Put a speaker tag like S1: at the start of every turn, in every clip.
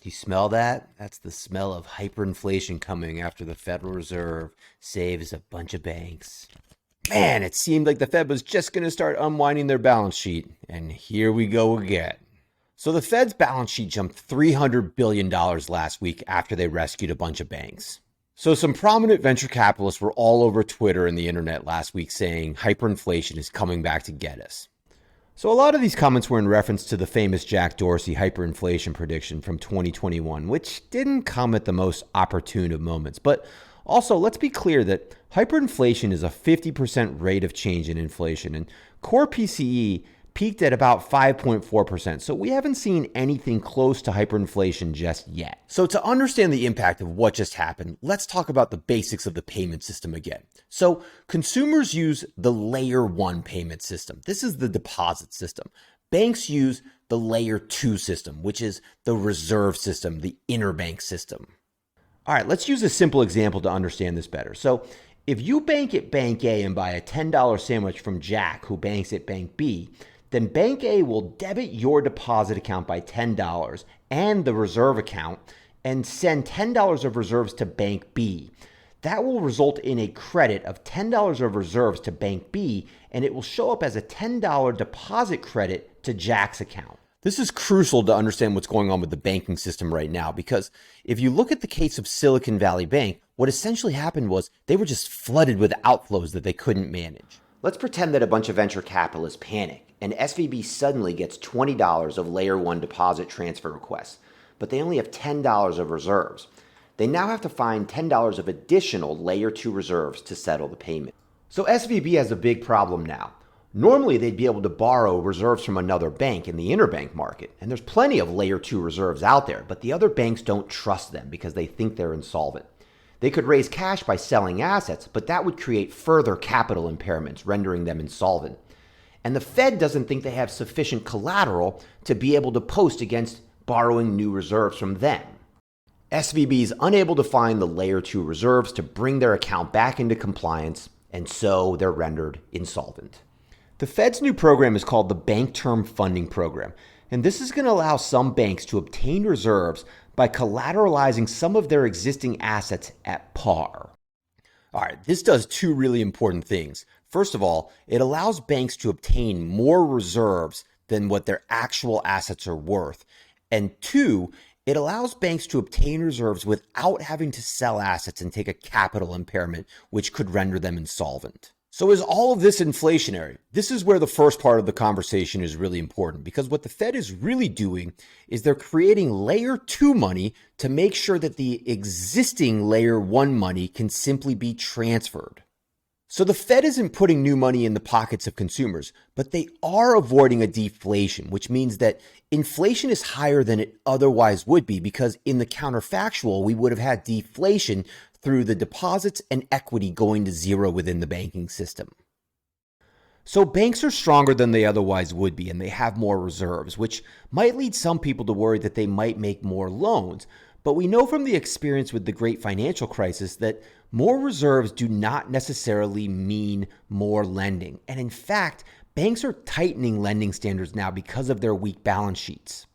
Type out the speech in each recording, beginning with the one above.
S1: Do you smell that? That's the smell of hyperinflation coming after the Federal Reserve saves a bunch of banks. Man, it seemed like the Fed was just going to start unwinding their balance sheet, and here we go again. So the Fed's balance sheet jumped $300 billion last week after they rescued a bunch of banks. So some prominent venture capitalists were all over Twitter and the internet last week saying hyperinflation is coming back to get us. So a lot of these comments were in reference to the famous Jack Dorsey hyperinflation prediction from 2021, which didn't come at the most opportune of moments. But also, let's be clear that hyperinflation is a 50% rate of change in inflation, and core PCE peaked at about 5.4%. So we haven't seen anything close to hyperinflation just yet. So to understand the impact of what just happened, let's talk about the basics of the payment system again. So consumers use the layer 1 payment system. This is the deposit system. Banks use the layer 2 system, which is the reserve system, the interbank system. All right, let's use a simple example to understand this better. So if you bank at Bank A and buy a $10 sandwich from Jack, who banks at Bank B, then Bank A will debit your deposit account by $10 and the reserve account and send $10 of reserves to Bank B. That will result in a credit of $10 of reserves to Bank B, and it will show up as a $10 deposit credit to Jack's account. This is crucial to understand what's going on with the banking system right now, because if you look at the case of Silicon Valley Bank, what essentially happened was they were just flooded with outflows that they couldn't manage. Let's pretend that a bunch of venture capitalists panic and SVB suddenly gets $20 of layer 1 deposit transfer requests, but they only have $10 of reserves. They now have to find $10 of additional layer 2 reserves to settle the payment. So SVB has a big problem now. Normally, they'd be able to borrow reserves from another bank in the interbank market, and there's plenty of layer 2 reserves out there, but the other banks don't trust them because they think they're insolvent. They could raise cash by selling assets, but that would create further capital impairments, rendering them insolvent. And the Fed doesn't think they have sufficient collateral to be able to post against borrowing new reserves from them. SVB is unable to find the layer 2 reserves to bring their account back into compliance, and so they're rendered insolvent. The Fed's new program is called the Bank Term Funding Program, and this is going to allow some banks to obtain reserves by collateralizing some of their existing assets at par. All right, this does two really important things. First of all, it allows banks to obtain more reserves than what their actual assets are worth. And two, it allows banks to obtain reserves without having to sell assets and take a capital impairment, which could render them insolvent. So is all of this inflationary? This is where the first part of the conversation is really important, because what the Fed is really doing is they're creating layer 2 money to make sure that the existing layer 1 money can simply be transferred. So the Fed isn't putting new money in the pockets of consumers, but they are avoiding a deflation, which means that inflation is higher than it otherwise would be, because in the counterfactual, we would have had deflation through the deposits and equity going to zero within the banking system. So banks are stronger than they otherwise would be, and they have more reserves, which might lead some people to worry that they might make more loans. But we know from the experience with the Great Financial Crisis that more reserves do not necessarily mean more lending. And in fact, banks are tightening lending standards now because of their weak balance sheets.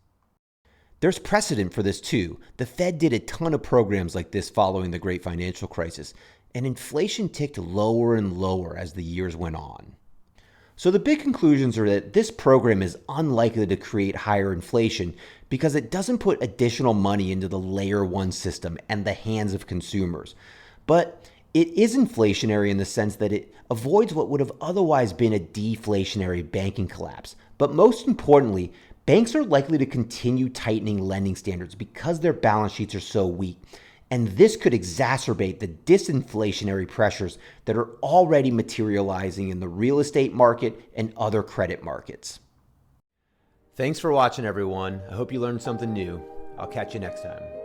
S1: There's precedent for this too. The Fed did a ton of programs like this following the Great Financial Crisis, and inflation ticked lower and lower as the years went on. So the big conclusions are that this program is unlikely to create higher inflation because it doesn't put additional money into the layer 1 system and the hands of consumers. But it is inflationary in the sense that it avoids what would have otherwise been a deflationary banking collapse. But most importantly, banks are likely to continue tightening lending standards because their balance sheets are so weak. And this could exacerbate the disinflationary pressures that are already materializing in the real estate market and other credit markets. Thanks for watching, everyone. I hope you learned something new. I'll catch you next time.